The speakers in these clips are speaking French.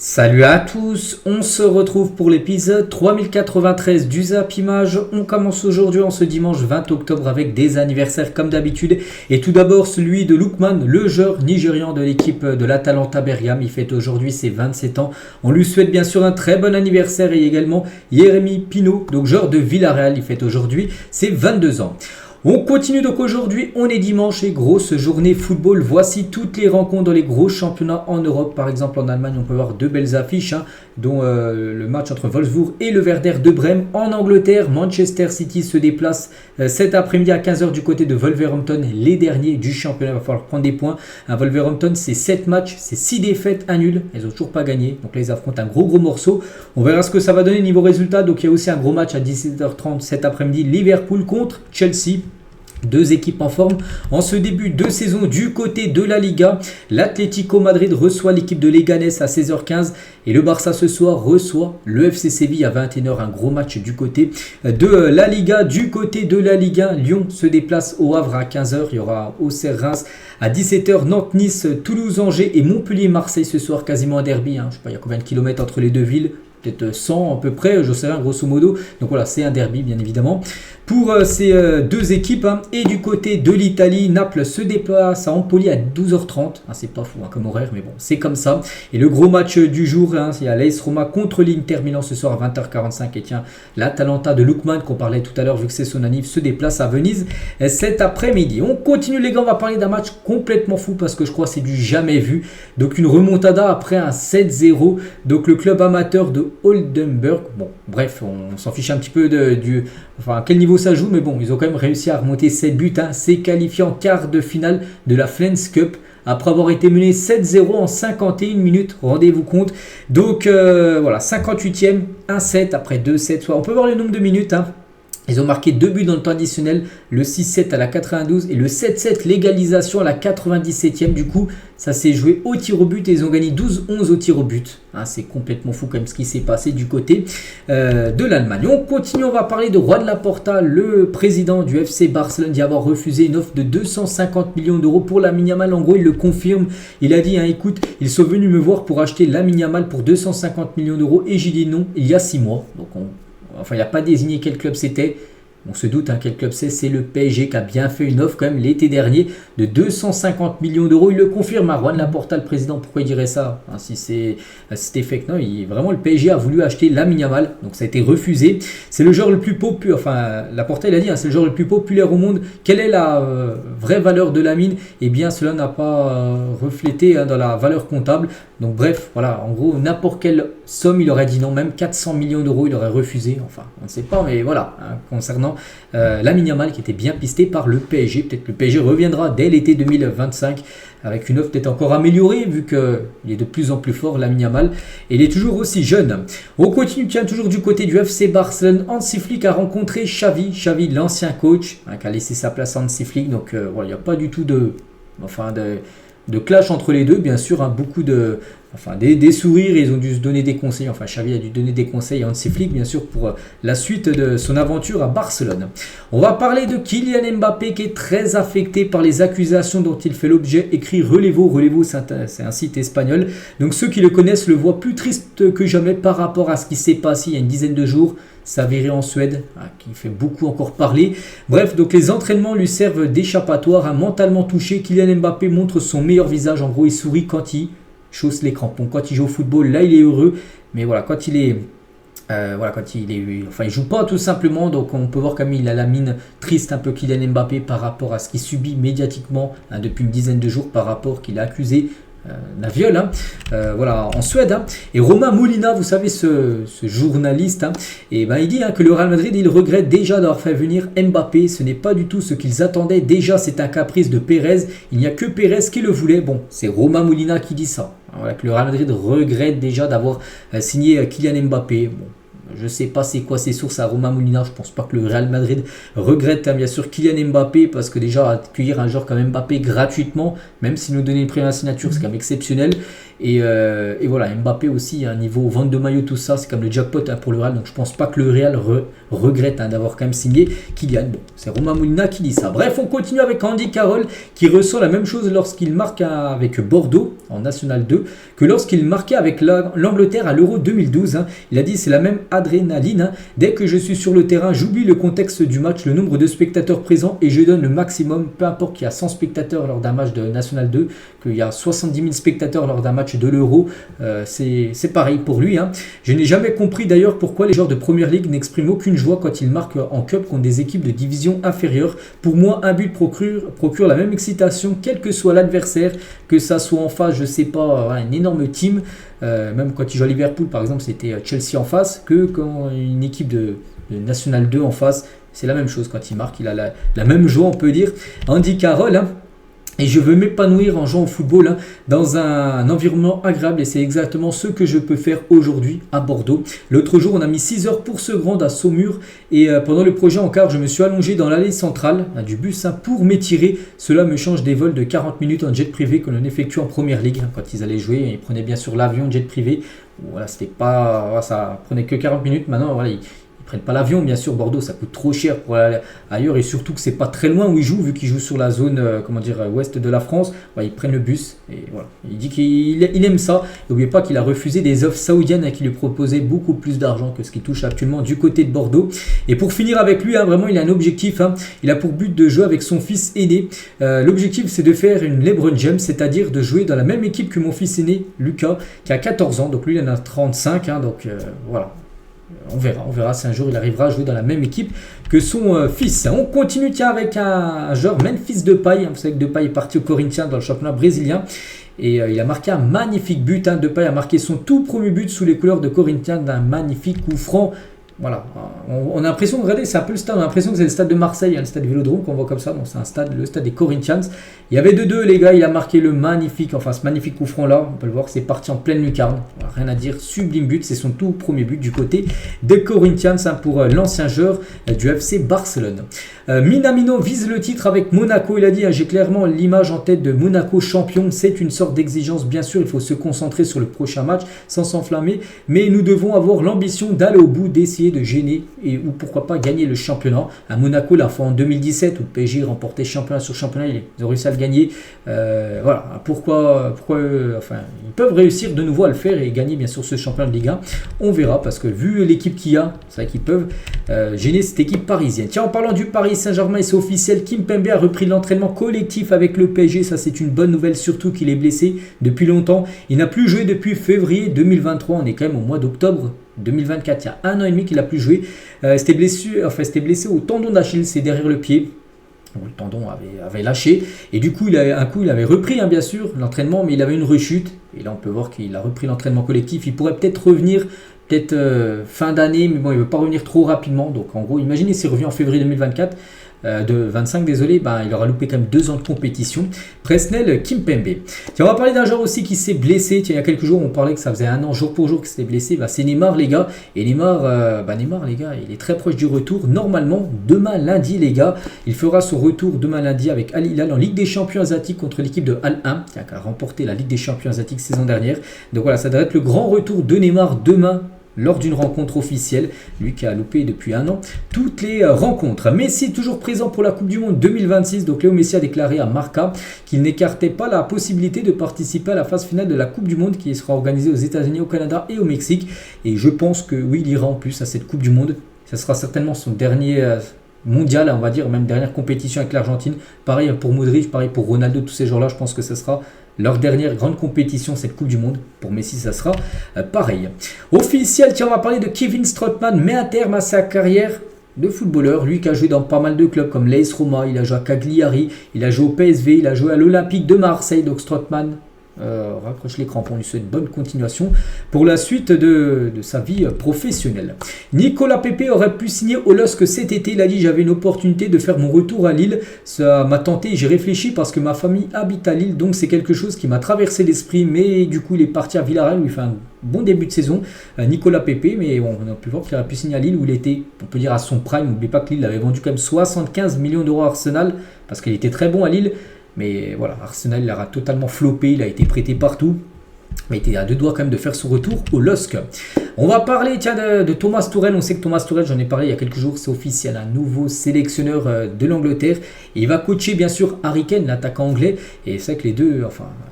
Salut à tous, on se retrouve pour l'épisode 3093 du Zap Image. On commence aujourd'hui en ce dimanche 20 octobre avec des anniversaires comme d'habitude. Et tout d'abord celui de Lookman, le joueur nigérian de l'équipe de l'Atalanta Bergame. Il fête aujourd'hui ses 27 ans. On lui souhaite bien sûr un très bon anniversaire et également Jérémy Pino, donc joueur de Villarreal. Il fête aujourd'hui ses 22 ans. On continue donc aujourd'hui, on est dimanche et grosse journée football. Voici toutes les rencontres dans les gros championnats en Europe. Par exemple en Allemagne, on peut voir deux belles affiches, dont le match entre Wolfsburg et le Werder de Brême. En Angleterre, Manchester City se déplace cet après-midi à 15h du côté de Wolverhampton, les derniers du championnat. Il va falloir prendre des points. À Wolverhampton, c'est 7 matchs, c'est 6 défaites, 1 nul. Ils n'ont toujours pas gagné. Donc là, ils affrontent un gros morceau. On verra ce que ça va donner niveau résultat. Donc il y a aussi un gros match à 17h30 cet après-midi. Liverpool contre Chelsea. Deux équipes en forme en ce début de saison. Du côté de la Liga, l'Atlético Madrid reçoit l'équipe de Leganés à 16h15 et le Barça ce soir reçoit le FC Séville à 21h. Un gros match du côté de la Liga. Du côté de la Ligue 1, Lyon se déplace au Havre à 15h. Il y aura Auxerre Reims à 17h, Nantes Nice, Toulouse Angers et Montpellier Marseille ce soir. Quasiment un derby, je sais pas, il y a combien de kilomètres entre les deux villes, peut-être 100 à peu près, je sais pas, grosso modo. Donc voilà, c'est un derby bien évidemment pour ces deux équipes. Et du côté de l'Italie, Naples se déplace à Empoli à 12h30. C'est pas fou comme horaire, mais bon, c'est comme ça. Et le gros match du jour, il y a l'AS Roma contre l'Inter Milan ce soir à 20h45. Et tiens, l'Atalanta de Lookman qu'on parlait tout à l'heure, vu que c'est son anniv, se déplace à Venise cet après-midi. On continue les gars, on va parler d'un match complètement fou parce que je crois que c'est du jamais vu. Donc une remontada après un 7-0. Donc le club amateur de Oldenburg. Bon, bref, on s'en fiche un petit peu à quel niveau ça joue, mais bon, ils ont quand même réussi à remonter 7 buts. C'est qualifié en quart de finale de la Flens Cup après avoir été mené 7-0 en 51 minutes, rendez-vous compte. Donc voilà, 58e, 1-7 après 2-7. On peut voir le nombre de minutes. Ils ont marqué 2 buts dans le temps additionnel, le 6-7 à la 92 et le 7-7 l'égalisation à la 97e. Du coup, ça s'est joué au tir au but et ils ont gagné 12-11 au tir au but. C'est complètement fou comme ce qui s'est passé du côté de l'Allemagne. On continue, on va parler de Juan Laporta, le président du FC Barcelone, d'y avoir refusé une offre de 250 millions d'euros pour Lamine Yamal. En gros, il le confirme. Il a dit, écoute, ils sont venus me voir pour acheter Lamine Yamal pour 250 millions d'euros et j'ai dit non il y a 6 mois. Donc il n'a pas désigné quel club c'était. On se doute quel club c'est le PSG qui a bien fait une offre quand même l'été dernier de 250 millions d'euros. Il le confirme à Juan Laporta, le président. Pourquoi il dirait ça si c'était fake? Non, vraiment le PSG a voulu acheter Lamine Yamal, donc ça a été refusé. C'est le joueur le plus populaire, Laporta il a dit, c'est le joueur le plus populaire au monde. Quelle est la vraie valeur de Lamine? Eh bien cela n'a pas reflété dans la valeur comptable. Donc bref, voilà, en gros n'importe quelle somme il aurait dit non, même 400 millions d'euros il aurait refusé. On ne sait pas, mais voilà, concernant Lamine Yamal qui était bien pisté par le PSG. Peut-être que le PSG reviendra dès l'été 2025 avec une offre peut-être encore améliorée vu qu'il est de plus en plus fort Lamine Yamal et il est toujours aussi jeune. On continue, toujours du côté du FC Barcelone. Hansi Flick a rencontré Xavi, l'ancien coach qui a laissé sa place à Hansi Flick. Donc il n'y a pas du tout de clash entre les deux, bien sûr, beaucoup des sourires, ils ont dû se donner des conseils, Xavi a dû donner des conseils à Hansi Flick, bien sûr, pour la suite de son aventure à Barcelone. On va parler de Kylian Mbappé qui est très affecté par les accusations dont il fait l'objet, écrit Relevo, c'est un site espagnol, donc ceux qui le connaissent le voient plus triste que jamais par rapport à ce qui s'est passé il y a une dizaine de jours, s'avérer en Suède, qui fait beaucoup encore parler. Bref, donc les entraînements lui servent d'échappatoire. Mentalement touché, Kylian Mbappé montre son meilleur visage. En gros, il sourit quand il chausse les crampons. Quand il joue au football, là, il est heureux. Mais voilà, quand il joue pas tout simplement. Donc on peut voir comme il a la mine triste un peu Kylian Mbappé par rapport à ce qu'il subit médiatiquement depuis une dizaine de jours par rapport qu'il a accusé d'un viol en Suède. Et Romain Molina, vous savez, ce journaliste, il dit que le Real Madrid il regrette déjà d'avoir fait venir Mbappé. Ce n'est pas du tout ce qu'ils attendaient. Déjà c'est un caprice de Pérez, il n'y a que Pérez qui le voulait. Bon, c'est Romain Molina qui dit ça, que le Real Madrid regrette déjà d'avoir signé Kylian Mbappé. Bon, je ne sais pas c'est quoi ses sources à Romain Molina. Je ne pense pas que le Real Madrid regrette bien sûr Kylian Mbappé, parce que déjà accueillir un joueur comme Mbappé gratuitement, même s'il nous donnait une première signature, c'est quand même exceptionnel. Et voilà, Mbappé aussi, à un niveau vente de maillot, tout ça, c'est comme le jackpot pour le Real. Donc je pense pas que le Real regrette d'avoir quand même signé Kylian. Bon, c'est Romain Molina qui dit ça. Bref, on continue avec Andy Carroll qui ressent la même chose lorsqu'il marque avec Bordeaux en National 2 que lorsqu'il marquait avec l'Angleterre à l'Euro 2012. Il a dit c'est la même adrénaline. Dès que je suis sur le terrain, j'oublie le contexte du match, le nombre de spectateurs présents et je donne le maximum. Peu importe qu'il y a 100 spectateurs lors d'un match de National 2, qu'il y a 70 000 spectateurs lors d'un match de l'Euro, c'est pareil pour lui. Je n'ai jamais compris d'ailleurs pourquoi les joueurs de Première Ligue n'expriment aucune joie quand ils marquent en Cup contre des équipes de division inférieure. Pour moi, un but procure la même excitation quel que soit l'adversaire, que ça soit en face, je sais pas, une énorme team. Même quand il joue à Liverpool par exemple, c'était Chelsea en face, que quand une équipe de National 2 en face, c'est la même chose. Quand il marque, il a la même joie, on peut dire. Andy Carroll, et je veux m'épanouir en jouant au football dans un environnement agréable et c'est exactement ce que je peux faire aujourd'hui à Bordeaux. L'autre jour, on a mis 6 heures pour se rendre à Saumur et pendant le projet en car, je me suis allongé dans l'allée centrale du bus pour m'étirer. Cela me change des vols de 40 minutes en jet privé que l'on effectue en première ligue. Quand ils allaient jouer, ils prenaient bien sûr l'avion jet privé. Voilà, c'était pas, ça prenait que 40 minutes. Maintenant, voilà, ils prennent pas l'avion, bien sûr. Bordeaux, ça coûte trop cher pour aller ailleurs et surtout que c'est pas très loin où ils jouent, vu qu'ils jouent sur la zone, ouest de la France. Ils prennent le bus et voilà. Il dit qu'il aime ça. N'oubliez pas qu'il a refusé des offres saoudiennes qui lui proposaient beaucoup plus d'argent que ce qu'il touche actuellement du côté de Bordeaux. Et pour finir avec lui, vraiment, il a un objectif. Il a pour but de jouer avec son fils aîné. L'objectif, c'est de faire une LeBron James, c'est-à-dire de jouer dans la même équipe que mon fils aîné, Lucas, qui a 14 ans. Donc lui, il en a 35. Voilà. On verra si un jour il arrivera à jouer dans la même équipe que son fils. On continue avec un joueur Memphis Depay. Vous savez que Depay est parti au Corinthians dans le championnat brésilien. Et il a marqué un magnifique but. Depay a marqué son tout premier but sous les couleurs de Corinthians d'un magnifique coup franc. Voilà, on a l'impression, regardez, c'est un peu le stade, on a l'impression que c'est le stade de Marseille, le stade Vélodrome qu'on voit comme ça, donc c'est le stade des Corinthians. Il y avait 2-2 les gars, il a marqué ce magnifique coup franc là, on peut le voir, c'est parti en pleine lucarne, voilà, rien à dire, sublime but, c'est son tout premier but du côté des Corinthians pour l'ancien joueur du FC Barcelone. Minamino vise le titre avec Monaco, il a dit, j'ai clairement l'image en tête de Monaco champion, c'est une sorte d'exigence, bien sûr, il faut se concentrer sur le prochain match sans s'enflammer, mais nous devons avoir l'ambition d'aller au bout, d'essayer de gêner ou pourquoi pas gagner le championnat. À Monaco, la fois en 2017 où le PSG remportait championnat sur championnat, ils ont réussi à le gagner. Voilà, pourquoi ils peuvent réussir de nouveau à le faire et gagner bien sûr ce championnat de Ligue 1. On verra parce que vu l'équipe qu'il y a, c'est vrai qu'ils peuvent gêner cette équipe parisienne. Tiens, en parlant du Paris Saint-Germain, c'est officiel, Kimpembe a repris l'entraînement collectif avec le PSG. Ça, c'est une bonne nouvelle, surtout qu'il est blessé depuis longtemps. Il n'a plus joué depuis février 2023. On est quand même au mois d'octobre 2024, il y a 1 an et demi qu'il n'a plus joué. C'était blessé au tendon d'Achille, c'est derrière le pied. Le tendon avait lâché et du coup il avait repris bien sûr l'entraînement, mais il avait une rechute et là on peut voir qu'il a repris l'entraînement collectif. Il pourrait peut-être revenir fin d'année, mais bon, il ne veut pas revenir trop rapidement. Donc en gros, imaginez s'il revient en février 2024. De 25, désolé, il aura loupé quand même 2 ans de compétition. Presnel Kimpembe. Tiens, on va parler d'un joueur aussi qui s'est blessé. Tiens, il y a quelques jours, on parlait que ça faisait 1 an, jour pour jour, qu'il s'était blessé. C'est Neymar, les gars. Et Neymar, les gars, il est très proche du retour. Normalement, demain lundi, les gars, il fera son retour demain lundi avec Al Hilal en Ligue des Champions asiatiques contre l'équipe de Al 1, qui a remporté la Ligue des Champions asiatiques saison dernière. Donc voilà, ça devrait être le grand retour de Neymar demain, lors d'une rencontre officielle, lui qui a loupé depuis 1 an toutes les rencontres. Messi toujours présent pour la Coupe du Monde 2026, donc Léo Messi a déclaré à Marca qu'il n'écartait pas la possibilité de participer à la phase finale de la Coupe du Monde qui sera organisée aux États-Unis, au Canada et au Mexique. Et je pense que oui, il ira en plus à cette Coupe du Monde. Ça sera certainement son dernier mondial, on va dire, même dernière compétition avec l'Argentine. Pareil pour Modric, pareil pour Ronaldo, tous ces joueurs-là, je pense que ce sera leur dernière grande compétition, cette Coupe du Monde. Pour Messi, ça sera pareil. Officiel, tiens, on va parler de Kevin Strootman, met un terme à sa carrière de footballeur. Lui qui a joué dans pas mal de clubs comme l'AS Roma, il a joué à Cagliari, il a joué au PSV, il a joué à l'Olympique de Marseille. Donc Strootman raccroche les crampons, on lui souhaite bonne continuation pour la suite de sa vie professionnelle. Nicolas Pepe aurait pu signer au LOSC cet été. Il a dit: j'avais une opportunité de faire mon retour à Lille, ça m'a tenté, j'ai réfléchi parce que ma famille habite à Lille, donc c'est quelque chose qui m'a traversé l'esprit, mais du coup il est parti à Villarreal où il fait un bon début de saison, Nicolas Pepe, mais bon, on a pu voir qu'il aurait pu signer à Lille où il était, on peut dire, à son prime. N'oubliez pas que Lille avait vendu quand même 75 millions d'euros à Arsenal parce qu'il était très bon à Lille. Mais voilà, Arsenal, il aura totalement floppé, il a été prêté partout. Mais il était à 2 doigts quand même de faire son retour au LOSC. On va parler de Thomas Tuchel. On sait que Thomas Tuchel, j'en ai parlé il y a quelques jours, c'est officiel, un nouveau sélectionneur de l'Angleterre. Il va coacher bien sûr Harry Kane, l'attaquant anglais. Et c'est vrai que les deux,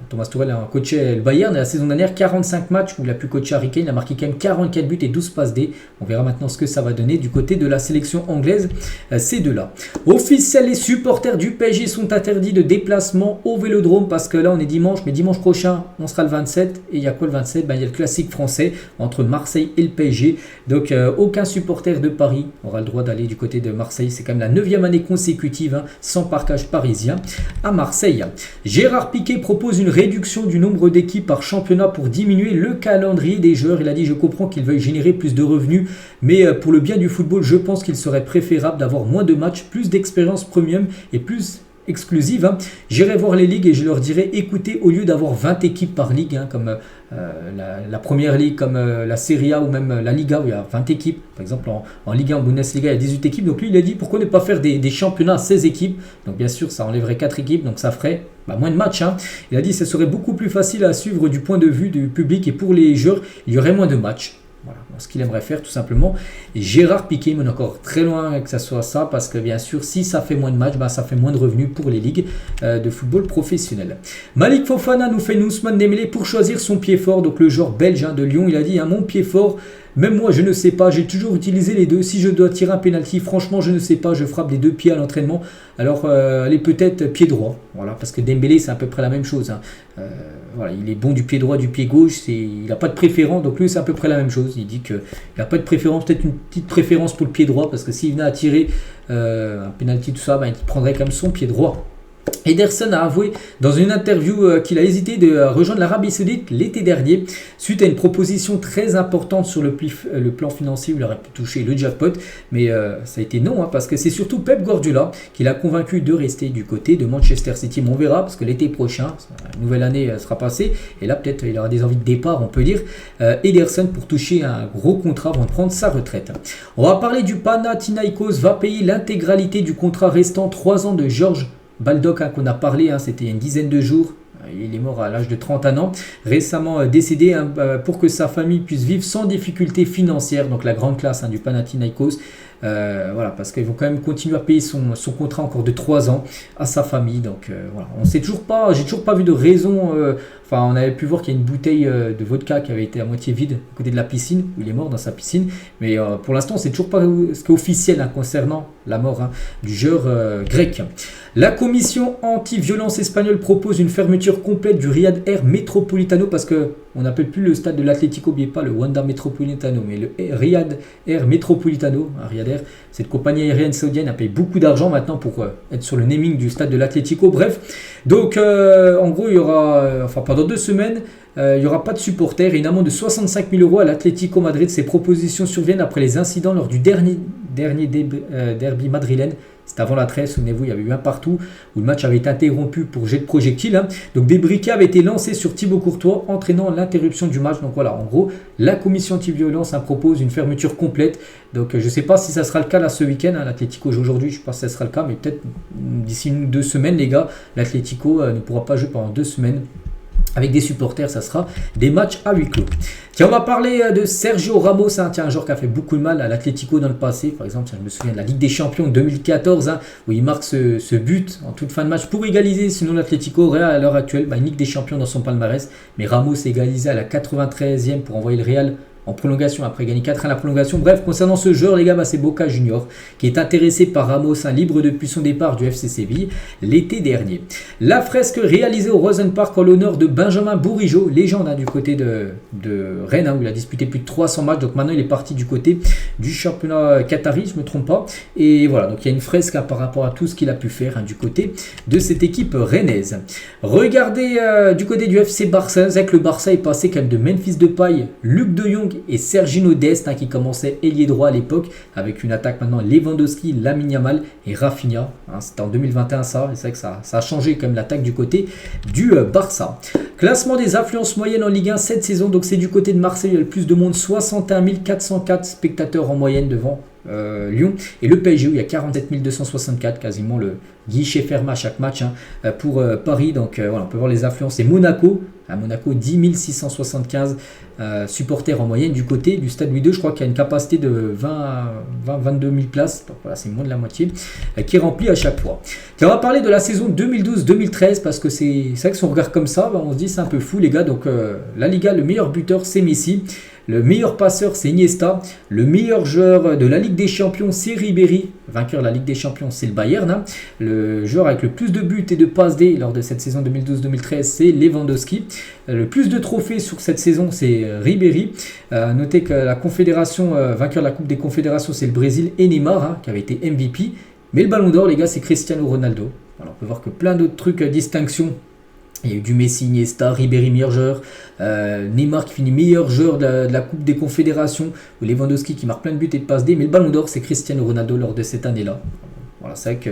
Thomas Tuchel a coaché le Bayern la saison dernière, 45 matchs où il a pu coacher Harry Kane. Il a marqué quand même 44 buts et 12 passes D. On verra maintenant ce que ça va donner du côté de la sélection anglaise, ces deux-là. Officiel, les supporters du PSG sont interdits de déplacement au Vélodrome parce que là on est dimanche, mais dimanche prochain on sera le 27. Et il y a quoi le 27 ? Il y a le classique français entre Marseille et le PSG. Donc aucun supporter de Paris aura le droit d'aller du côté de Marseille. C'est quand même la 9e année consécutive sans parquage parisien à Marseille. Gérard Piqué propose une réduction du nombre d'équipes par championnat pour diminuer le calendrier des joueurs. Il a dit: je comprends qu'ils veuillent générer plus de revenus, mais pour le bien du football, je pense qu'il serait préférable d'avoir moins de matchs, plus d'expérience premium et plus exclusive. J'irai voir les ligues et je leur dirai: écoutez, au lieu d'avoir 20 équipes par ligue, comme la première ligue, comme la Serie A ou même la Liga où il y a 20 équipes, par exemple en Ligue 1, en Bundesliga, il y a 18 équipes. Donc lui, il a dit: pourquoi ne pas faire des championnats à 16 équipes? Donc bien sûr, ça enlèverait 4 équipes, donc ça ferait moins de matchs. Il a dit: ce serait beaucoup plus facile à suivre du point de vue du public et pour les joueurs, il y aurait moins de matchs. Voilà, ce qu'il aimerait faire tout simplement. Et Gérard Piqué, mais on est encore très loin que ça soit ça, parce que bien sûr, si ça fait moins de matchs, ça fait moins de revenus pour les ligues de football professionnel. Malik Fofana nous fait une Ousmane Dembélé pour choisir son pied fort. Donc le joueur belge de Lyon, il a dit: mon pied fort, même moi je ne sais pas, j'ai toujours utilisé les deux. Si je dois tirer un penalty, franchement je ne sais pas, je frappe les deux pieds à l'entraînement. Alors allez, peut-être pied droit, voilà, parce que Dembélé c'est à peu près la même chose. Voilà, il est bon du pied droit, du pied gauche, il n'a pas de préférence, donc lui c'est à peu près la même chose. Il dit qu'il n'a pas de préférence, peut-être une petite préférence pour le pied droit, parce que s'il venait à tirer un penalty, tout ça, il prendrait quand même son pied droit. Ederson a avoué dans une interview qu'il a hésité de rejoindre l'Arabie Saoudite l'été dernier suite à une proposition très importante sur le plan financier où il aurait pu toucher le jackpot, mais ça a été non, parce que c'est surtout Pep Guardiola qui l'a convaincu de rester du côté de Manchester City. Mais on verra, parce que l'été prochain, une nouvelle année sera passée et là peut-être il aura des envies de départ, on peut dire, Ederson, pour toucher un gros contrat avant de prendre sa retraite. On va parler du Panathinaikos va payer l'intégralité du contrat restant 3 ans de George Baldock, qu'on a parlé, c'était il y a une dizaine de jours. Il est mort à l'âge de 31 ans, récemment décédé, pour que sa famille puisse vivre sans difficulté financière. Donc la grande classe du Panathinaikos, voilà, parce qu'ils vont quand même continuer à payer son contrat encore de 3 ans à sa famille. Donc voilà, on sait toujours pas, j'ai toujours pas vu de raison. On avait pu voir qu'il y a une bouteille de vodka qui avait été à moitié vide à côté de la piscine, où il est mort dans sa piscine. Mais pour l'instant, on sait toujours pas ce qui est officiel concernant la mort du joueur grec. La commission anti-violence espagnole propose une fermeture complète du Riyad Air Metropolitano, parce que on n'appelle plus le stade de l'Atlético, pas le Wanda Metropolitano, mais le Riyad Air Metropolitano. Riyad Air, cette compagnie aérienne saoudienne a payé beaucoup d'argent maintenant pour être sur le naming du stade de l'Atlético. Bref, donc en gros, il y aura, pendant 2 semaines, il n'y aura pas de supporters et une amende de 65 000 € à l'Atlético Madrid. Ces propositions surviennent après les incidents lors du dernier derby madrilène. C'était avant la trêve, souvenez-vous, il y avait eu un partout où le match avait été interrompu pour jet de projectiles. Donc des briquets avaient été lancés sur Thibaut Courtois, entraînant l'interruption du match. Donc voilà, en gros, la commission anti-violence propose une fermeture complète. Donc je ne sais pas si ça sera le cas là ce week-end. L'Atlético joue aujourd'hui, je ne sais pas si ça sera le cas, mais peut-être d'ici 2 semaines, les gars, l'Atlético ne pourra pas jouer pendant 2 semaines. Avec des supporters, ça sera des matchs à huis clos. Tiens, on va parler de Sergio Ramos, un joueur qui a fait beaucoup de mal à l'Atlético dans le passé. Par exemple, je me souviens de la Ligue des Champions 2014, où il marque ce but en toute fin de match pour égaliser. Sinon, l'Atlético aurait à l'heure actuelle une Ligue des Champions dans son palmarès. Mais Ramos égalisé à la 93e pour envoyer le Real en prolongation, après gagner 4 à la prolongation. Bref, concernant ce joueur, les gars, c'est Boca Junior qui est intéressé par Ramos, libre depuis son départ du FC Séville l'été dernier. La fresque réalisée au Rosen Park en l'honneur de Benjamin Bourigeaud, légende du côté de Rennes, où il a disputé plus de 300 matchs. Donc maintenant, il est parti du côté du championnat qatari, je ne me trompe pas. Et voilà, donc il y a une fresque par rapport à tout ce qu'il a pu faire du côté de cette équipe rennaise. Regardez du côté du FC Barça, c'est que le Barça est passé quand même de Memphis Depay, Luc de Jong et Sergino Dest, qui commençait ailier droit à l'époque, avec une attaque maintenant Lewandowski, Lamine Yamal et Rafinha. C'était en 2021 ça, et c'est vrai que ça a changé comme l'attaque du côté du Barça. Classement des affluences moyennes en Ligue 1 cette saison, donc c'est du côté de Marseille, il y a le plus de monde, 61 404 spectateurs en moyenne devant Lyon, et le PSG où il y a 47 264, quasiment le guichet fermé à chaque match pour Paris. Donc voilà, on peut voir les affluences. Et Monaco, à Monaco 10 675 supporters en moyenne du côté du stade Louis II. Je crois qu'il y a une capacité de 22 000 places, donc voilà, c'est moins de la moitié, qui est remplie à chaque fois. Et on va parler de la saison 2012-2013 parce que c'est vrai que si on regarde comme ça, on se dit c'est un peu fou les gars. Donc la Liga, le meilleur buteur c'est Messi. Le meilleur passeur, c'est Iniesta. Le meilleur joueur de la Ligue des Champions, c'est Ribéry. Vainqueur de la Ligue des Champions, c'est le Bayern. Le joueur avec le plus de buts et de passes D lors de cette saison 2012-2013, c'est Lewandowski. Le plus de trophées sur cette saison, c'est Ribéry. Notez que la Confédération, vainqueur de la Coupe des Confédérations, c'est le Brésil et Neymar, qui avait été MVP. Mais le Ballon d'Or, les gars, c'est Cristiano Ronaldo. Alors, on peut voir que plein d'autres trucs, distinctions. Il y a eu du Messi, Iniesta, Ribéry meilleur joueur, Neymar qui finit meilleur joueur de la Coupe des Confédérations, ou Lewandowski qui marque plein de buts et de passes D, mais le Ballon d'Or c'est Cristiano Ronaldo lors de cette année-là. Voilà, c'est vrai que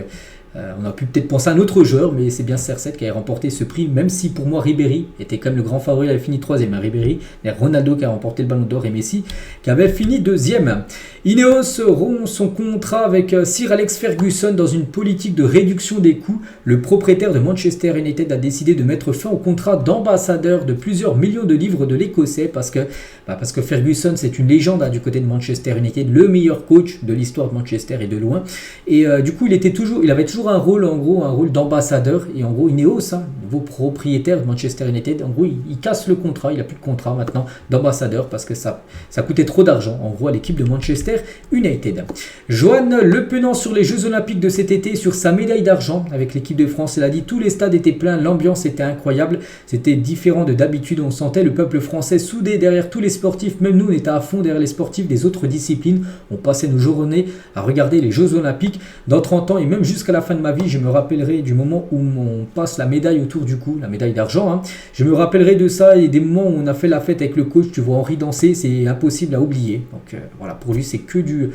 on a pu peut-être penser à un autre joueur, mais c'est bien CR7 qui a remporté ce prix, même si pour moi Ribéry était quand même le grand favori, il avait fini 3e. Ribéry, Ronaldo qui a remporté le Ballon d'Or et Messi qui avait fini 2e. Ineos rompt son contrat avec Sir Alex Ferguson dans une politique de réduction des coûts. Le propriétaire de Manchester United a décidé de mettre fin au contrat d'ambassadeur de plusieurs millions de livres de l'Écossais parce que Ferguson c'est une légende du côté de Manchester United, le meilleur coach de l'histoire de Manchester et de loin. Et du coup il avait toujours un rôle d'ambassadeur, et en gros Ineos, nouveau propriétaire de Manchester United, en gros il casse le contrat, il n'a plus de contrat maintenant d'ambassadeur parce que ça coûtait trop d'argent en gros à l'équipe de Manchester United. Johan Le Penant sur les Jeux Olympiques de cet été, sur sa médaille d'argent avec l'équipe de France, elle a dit tous les stades étaient pleins, l'ambiance était incroyable, c'était différent de d'habitude, on sentait le peuple français soudé derrière tous les sportifs, même nous on était à fond derrière les sportifs des autres disciplines, on passait nos journées à regarder les Jeux Olympiques. Dans 30 ans et même jusqu'à la fin de ma vie, je me rappellerai du moment où on passe la médaille autour du cou, la médaille d'argent, je me rappellerai de ça et des moments où on a fait la fête avec le coach, tu vois Henri danser, c'est impossible à oublier. Donc voilà, pour lui c'est que du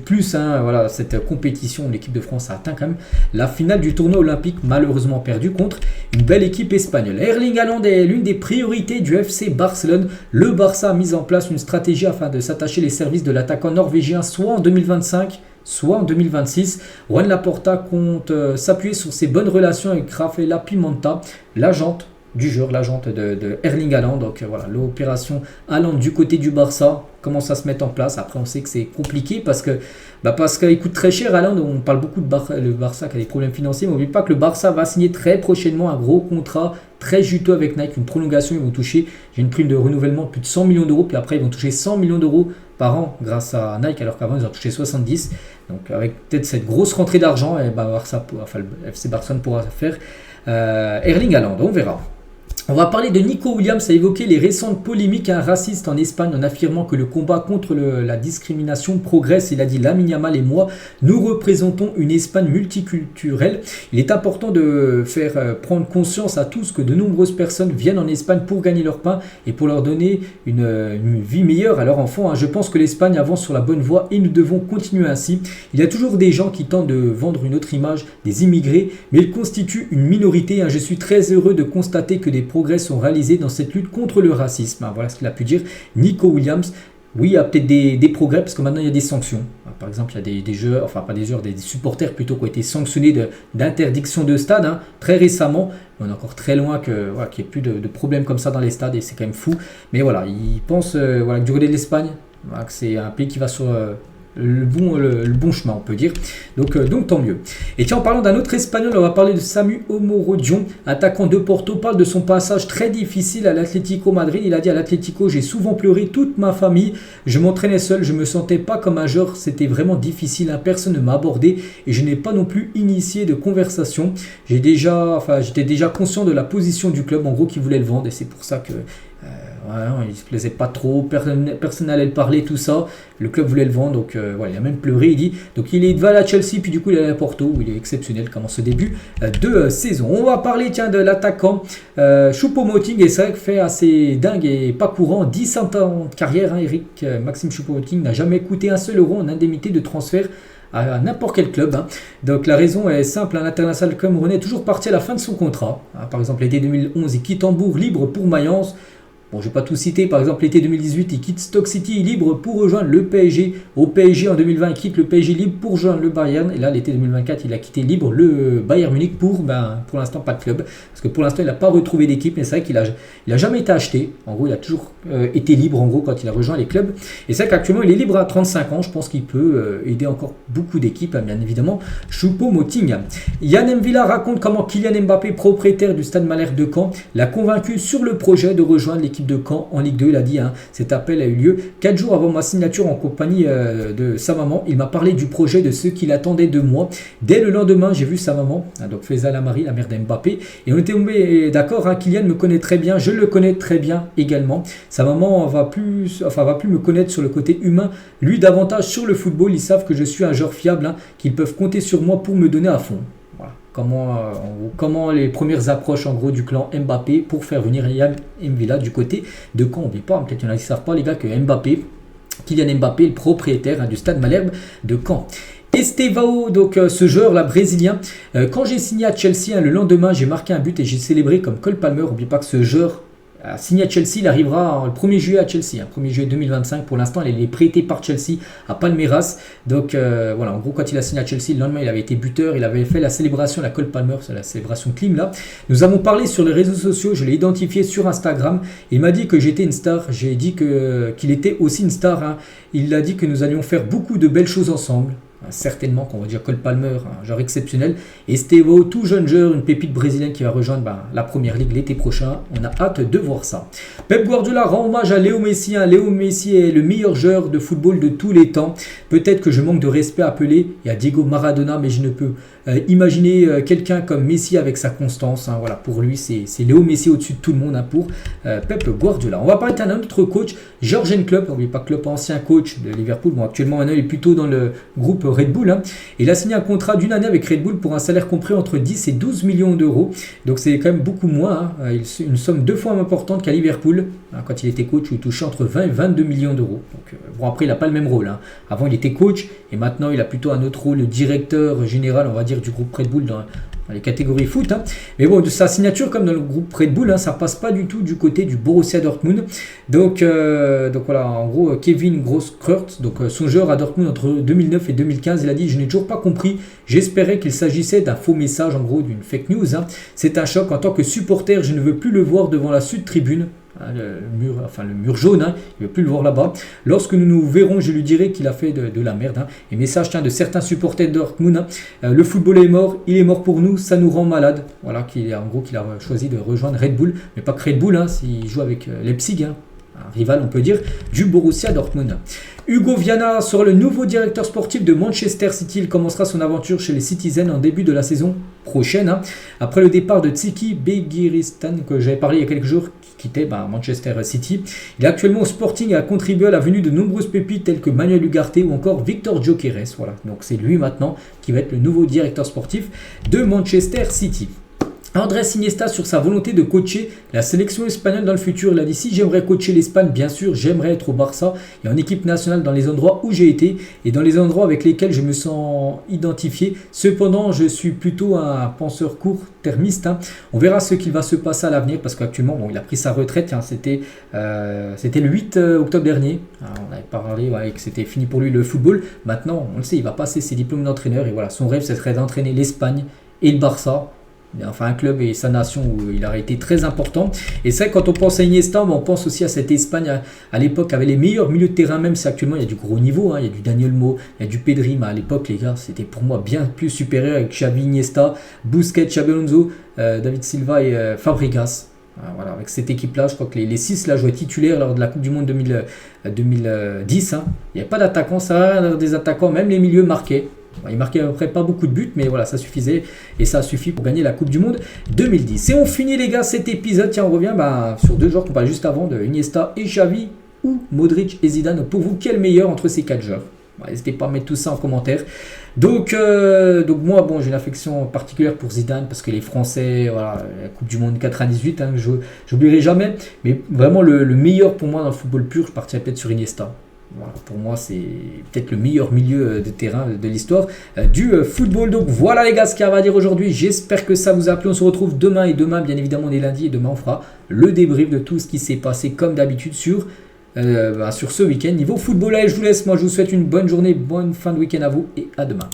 plus, voilà, cette compétition, l'équipe de France a atteint quand même la finale du tournoi olympique, malheureusement perdu contre une belle équipe espagnole. Erling Haaland est l'une des priorités du FC Barcelone. Le Barça a mis en place une stratégie afin de s'attacher les services de l'attaquant norvégien soit en 2025, soit en 2026. Juan Laporta compte s'appuyer sur ses bonnes relations avec Rafaela Pimenta, l'agente du joueur, l'agente de Erling Haaland. Donc voilà, l'opération Haaland du côté du Barça commence à se mettre en place. Après on sait que c'est compliqué parce qu'il coûte très cher Haaland. On parle beaucoup de le Barça qui a des problèmes financiers, mais n'oubliez pas que le Barça va signer très prochainement un gros contrat très juteux avec Nike, une prolongation. Ils vont toucher, j'ai une prime de renouvellement de plus de 100 millions d'euros, puis après ils vont toucher 100 millions d'euros par an grâce à Nike, alors qu'avant ils ont touché 70. Donc avec peut-être cette grosse rentrée d'argent, le FC Barcelone pourra faire Erling Haaland, on verra. On va parler de Nico Williams, a évoqué les récentes polémiques racistes en Espagne en affirmant que le combat contre la discrimination progresse. Il a dit: Lamine Yamal et moi, nous représentons une Espagne multiculturelle. Il est important de faire prendre conscience à tous que de nombreuses personnes viennent en Espagne pour gagner leur pain et pour leur donner une vie meilleure à leurs enfants. Je pense que l'Espagne avance sur la bonne voie et nous devons continuer ainsi. Il y a toujours des gens qui tentent de vendre une autre image des immigrés, mais ils constituent une minorité. Je suis très heureux de constater que des progrès sont réalisés dans cette lutte contre le racisme. Voilà ce qu'il a pu dire Nico Williams. Oui, il y a peut-être des progrès parce que maintenant il y a des sanctions. Par exemple, il y a des joueurs, enfin pas des joueurs, des supporters plutôt qui ont été sanctionnés d'interdiction de stade très récemment. On est encore très loin qu'il n'y ait plus de problèmes comme ça dans les stades et c'est quand même fou. Mais voilà, ils pensent que du côté de l'Espagne, que c'est un pays qui va sur le bon chemin, on peut dire. Donc tant mieux. Et tiens, en parlant d'un autre Espagnol, on va parler de Samu Omorodion, attaquant de Porto, parle de son passage très difficile à l'Atlético Madrid. Il a dit: à l'Atlético, j'ai souvent pleuré, toute ma famille, je m'entraînais seul, je me sentais pas comme un joueur, c'était vraiment difficile, personne ne m'a abordé et je n'ai pas non plus initié de conversation. J'étais déjà conscient de la position du club, en gros, qui voulait le vendre, et c'est pour ça que il se plaisait pas trop, personne n'allait le parler, tout ça. Le club voulait le vendre, donc il a même pleuré, il dit. Donc il va à Chelsea, puis du coup il est à Porto, où il est exceptionnel, comme en ce début de saison. On va parler de l'attaquant Choupo-Moting, et c'est vrai que fait assez dingue et pas courant. 17 ans de carrière, Eric Maxime Choupo-Moting n'a jamais coûté un seul euro en indemnité de transfert à n'importe quel club. Donc la raison est simple, l'international camerounais est toujours parti à la fin de son contrat. Par exemple, l'été 2011, il quitte Hambourg libre pour Mayence. Bon, je ne vais pas tout citer. Par exemple, l'été 2018, il quitte Stoke City libre pour rejoindre le PSG. Au PSG, en 2020, il quitte le PSG libre pour rejoindre le Bayern. Et là, l'été 2024, il a quitté libre le Bayern Munich pour l'instant, pas de club. Parce que pour l'instant, il n'a pas retrouvé d'équipe. Mais c'est vrai qu'il a jamais été acheté. En gros, il a toujours été libre, en gros, quand il a rejoint les clubs. Et c'est vrai qu'actuellement, il est libre à 35 ans. Je pense qu'il peut aider encore beaucoup d'équipes, bien évidemment. Choupo-Moting. Yann M'Vila raconte comment Kylian Mbappé, propriétaire du Stade Malherbe de Caen, l'a convaincu sur le projet de rejoindre l'équipe de Caen en Ligue 2. Il a dit, cet appel a eu lieu 4 jours avant ma signature en compagnie de sa maman. Il m'a parlé du projet, de ce qu'il attendait de moi. Dès le lendemain, j'ai vu sa maman, donc Faisal Amari, la mère d'Mbappé, et on était d'accord. Kylian me connaît très bien, je le connais très bien également. Sa maman va plus me connaître sur le côté humain, lui davantage sur le football. Ils savent que je suis un joueur fiable, qu'ils peuvent compter sur moi pour me donner à fond. Voilà. Comment les premières approches en gros du clan Mbappé pour faire venir Yann M'Vila du côté de Caen. N'oubliez pas, peut-être qu'il y en a qui ne savent pas les gars, que Kylian Mbappé, le propriétaire du Stade Malherbe de Caen. Estevao, donc ce joueur-là brésilien, quand j'ai signé à Chelsea, le lendemain j'ai marqué un but et j'ai célébré comme Cole Palmer. N'oubliez pas que ce joueur a signé à Chelsea, il arrivera le 1er juillet à Chelsea, 1er juillet 2025. Pour l'instant, il est prêté par Chelsea à Palmeiras. Donc voilà, en gros, quand il a signé à Chelsea, le lendemain, il avait été buteur, il avait fait la célébration, la Cole Palmer, c'est la célébration clim là. Nous avons parlé sur les réseaux sociaux, je l'ai identifié sur Instagram. Il m'a dit que j'étais une star, j'ai dit qu'il était aussi une star. Il a dit que nous allions faire beaucoup de belles choses ensemble. Certainement qu'on va dire Cole Palmer, un joueur exceptionnel. Et Estevao, tout jeune joueur, une pépite brésilienne qui va rejoindre la première ligue l'été prochain. On a hâte de voir ça. Pep Guardiola rend hommage à Léo Messi. Léo Messi est le meilleur joueur de football de tous les temps. Peut-être que je manque de respect à Pelé et à Diego Maradona, mais je ne peux imaginer quelqu'un comme Messi avec sa constance. Voilà, pour lui, c'est Léo Messi au-dessus de tout le monde pour Pep Guardiola. On va parler d'un autre coach, Jürgen Klopp. N'oubliez pas Klopp, ancien coach de Liverpool. Bon, actuellement, maintenant, il est plutôt dans le groupe Red Bull. Il a signé un contrat d'une année avec Red Bull pour un salaire compris entre 10 et 12 millions d'euros. Donc c'est quand même beaucoup moins. Une somme 2 fois importante qu'à Liverpool. Quand il était coach, où il touchait entre 20 et 22 millions d'euros. Donc, bon, après, il n'a pas le même rôle. Avant, il était coach et maintenant, il a plutôt un autre rôle, le directeur général, on va dire, du groupe Red Bull dans les catégories foot. Mais bon, de sa signature, comme dans le groupe Red Bull, ça passe pas du tout du côté du Borussia Dortmund. Donc voilà, en gros, Kevin Grosskreutz, donc son joueur à Dortmund entre 2009 et 2015, il a dit: je n'ai toujours pas compris. J'espérais qu'il s'agissait d'un faux message, en gros, d'une fake news. C'est un choc. En tant que supporter, je ne veux plus le voir devant la sud tribune. Le mur jaune, il ne veut plus le voir là-bas. Lorsque nous nous verrons, je lui dirai qu'il a fait de la merde. Et message de certains supporters de Dortmund. Le football est mort, il est mort pour nous, ça nous rend malade. Voilà, qu'il a choisi de rejoindre Red Bull, mais pas que Red Bull, s'il joue avec Leipzig, un rival, on peut dire, du Borussia Dortmund. Hugo Viana sera le nouveau directeur sportif de Manchester City. Il commencera son aventure chez les Citizens en début de la saison prochaine. Après le départ de Txiki Begiristain, que j'avais parlé il y a quelques jours, qui quittait Manchester City. Il est actuellement au Sporting et a contribué à la venue de nombreuses pépites telles que Manuel Ugarte ou encore Victor Gyökeres. Voilà, donc c'est lui maintenant qui va être le nouveau directeur sportif de Manchester City. Andrés Iniesta sur sa volonté de coacher la sélection espagnole dans le futur. Il a dit: si j'aimerais coacher l'Espagne, bien sûr, j'aimerais être au Barça et en équipe nationale dans les endroits où j'ai été et dans les endroits avec lesquels je me sens identifié. Cependant, je suis plutôt un penseur court-termiste. On verra ce qu'il va se passer à l'avenir parce qu'actuellement, il a pris sa retraite. C'était le 8 octobre dernier. On avait parlé que c'était fini pour lui le football. Maintenant, on le sait, il va passer ses diplômes d'entraîneur et voilà, son rêve, ce serait d'entraîner l'Espagne et le Barça. Enfin, un club et sa nation où il aurait été très important. Et c'est vrai, quand on pense à Iniesta, on pense aussi à cette Espagne à l'époque avec les meilleurs milieux de terrain, même si actuellement il y a du gros niveau. Il y a du Daniel Mo, il y a du Pedri, mais à l'époque, les gars, c'était pour moi bien plus supérieur avec Xavi, Iniesta, Busquets, Xabi Alonso, David Silva et Fabregas. Voilà, avec cette équipe-là, je crois que les 6 là jouaient titulaires lors de la Coupe du Monde 2010. Il n'y avait pas d'attaquants, ça a rien des attaquants, même les milieux marquaient. Il marquait à peu près pas beaucoup de buts, mais voilà, ça suffisait et ça a suffi pour gagner la Coupe du Monde 2010. Et on finit, les gars, cet épisode. Tiens, on revient sur 2 joueurs qu'on parlait juste avant, de Iniesta et Xavi, ou Modric et Zidane. Pour vous, quel est le meilleur entre ces 4 joueurs? N'hésitez pas à mettre tout ça en commentaire. Donc moi, j'ai une affection particulière pour Zidane parce que les Français, voilà, la Coupe du Monde 98, je n'oublierai jamais. Mais vraiment le meilleur pour moi dans le football pur, je partirais peut-être sur Iniesta. Voilà, pour moi, c'est peut-être le meilleur milieu de terrain de l'histoire du football. Donc voilà les gars ce qu'il y a à dire aujourd'hui. J'espère que ça vous a plu. On se retrouve demain et demain, bien évidemment, on est lundi et demain on fera le débrief de tout ce qui s'est passé comme d'habitude sur ce week-end niveau football. Allez, je vous laisse. Moi, je vous souhaite une bonne journée, bonne fin de week-end à vous et à demain.